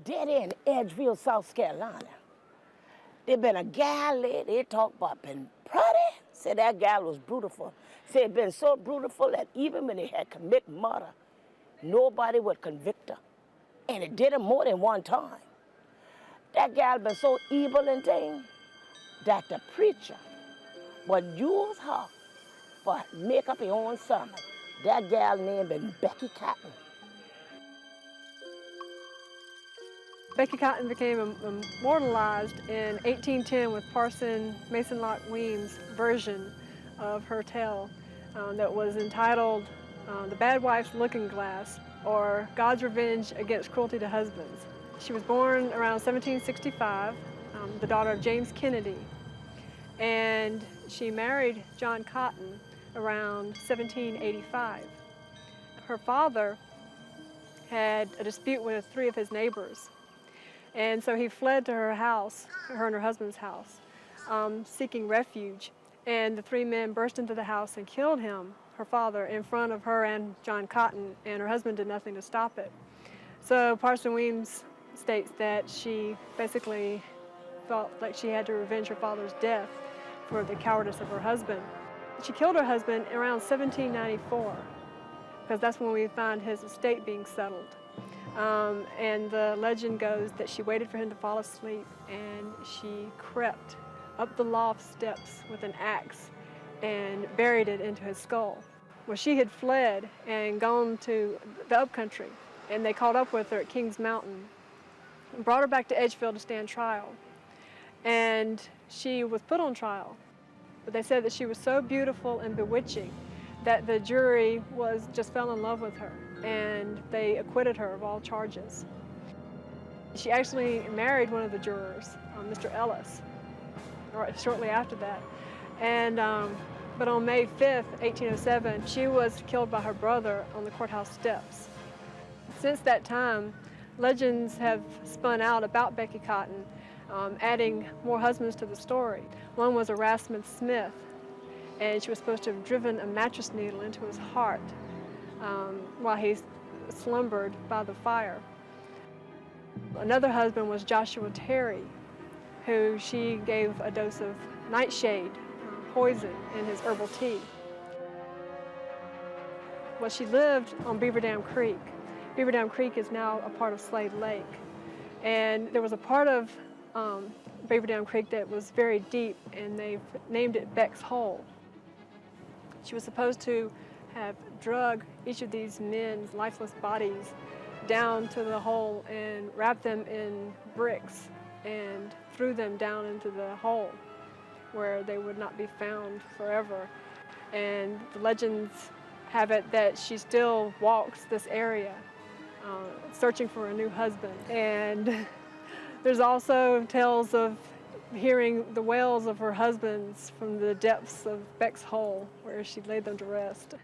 dead end, Edgeville, South Carolina. There been a gal there, they talk about been pretty. Said that gal was beautiful. Said been so beautiful that even when they had commit murder, nobody would convict her. And it did it more than one time. That gal been so evil and thing that the preacher would use her for make up his own sermon. That gal named been Becky Cotton. Becky Cotton became immortalized in 1810 with Parson Mason Locke Weems' version of her tale that was entitled The Bad Wife's Looking Glass, or God's Revenge Against Cruelty to Husbands. She was born around 1765, the daughter of James Kennedy, and she married John Cotton around 1785. Her father had a dispute with 3 of his neighbors, and so he fled to her house, her and her husband's house, seeking refuge. And the 3 men burst into the house and killed him, her father, in front of her and John Cotton, and her husband did nothing to stop it. So Parson Weems states that she basically felt like she had to revenge her father's death for the cowardice of her husband. She killed her husband around 1794, because that's when we find his estate being settled. And the legend goes that she waited for him to fall asleep, and she crept up the loft steps with an axe and buried it into his skull. Well, she had fled and gone to the upcountry, and they caught up with her at Kings Mountain and brought her back to Edgefield to stand trial. And she was put on trial, but they said that she was so beautiful and bewitching that the jury just fell in love with her, and they acquitted her of all charges. She actually married one of the jurors, Mr. Ellis, shortly after that. And but on May 5th, 1807, she was killed by her brother on the courthouse steps. Since that time, legends have spun out about Becky Cotton, adding more husbands to the story. One was Erasmus Smith, and she was supposed to have driven a mattress needle into his heart while he slumbered by the fire. Another husband was Joshua Terry, who she gave a dose of nightshade poison in his herbal tea. Well, she lived on Beaver Dam Creek. Beaver Dam Creek is now a part of Slade Lake. And there was a part of Beaver Dam Creek that was very deep, and they've named it Beck's Hole. She was supposed to have drug each of these men's lifeless bodies down to the hole and wrapped them in bricks and threw them down into the hole where they would not be found forever. And the legends have it that she still walks this area searching for a new husband. And there's also tales of hearing the wails of her husbands from the depths of Beck's Hole where she laid them to rest.